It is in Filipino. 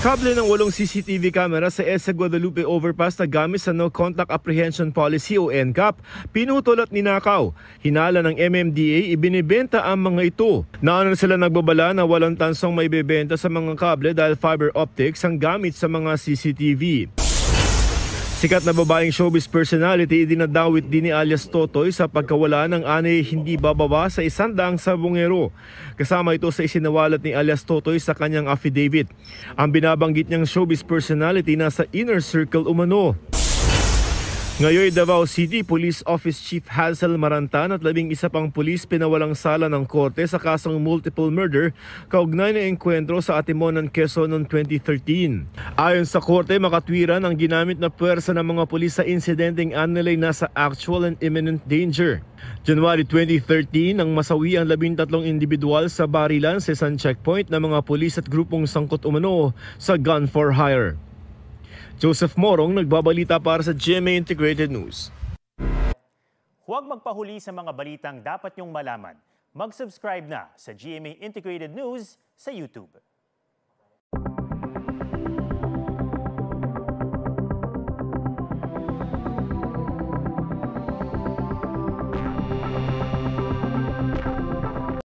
Kable ng 8 CCTV camera sa EDSA Guadalupe Overpass na gamit sa No Contact Apprehension Policy o NCAP, pinutol at ninakaw. Hinala ng MMDA, ibinibenta ang mga ito. Nauna sila nagbabala na walang tansong may bebenta sa mga kable dahil fiber optics ang gamit sa mga CCTV. Sikat na babaeng showbiz personality dinadawit din ni alias Totoy sa pagkawala ng anay hindi bababa sa 100 sabongero. Kasama ito sa isinawalat ni alias Totoy sa kanyang affidavit. Ang binabanggit niyang showbiz personality nasa inner circle umano. Ngayon, Davao City Police Office Chief Hazel Marantan at 11 pang pulis pinawalang sala ng korte sa kasong multiple murder kaugnay ng engkwentro sa Atimonan, Quezon noong 2013. Ayon sa korte, makatwiran ang ginamit na puwersa ng mga pulis sa insidenteng anilay nasa actual and imminent danger. January 2013, nang masawi ang 13 individual sa barilan sa isang checkpoint ng mga pulis at grupong sangkot umano sa gun for hire. Joseph Morong, nagbabalita para sa GMA Integrated News. Huwag magpahuli sa mga balitang dapat niyong malaman. Mag-subscribe na sa GMA Integrated News sa YouTube.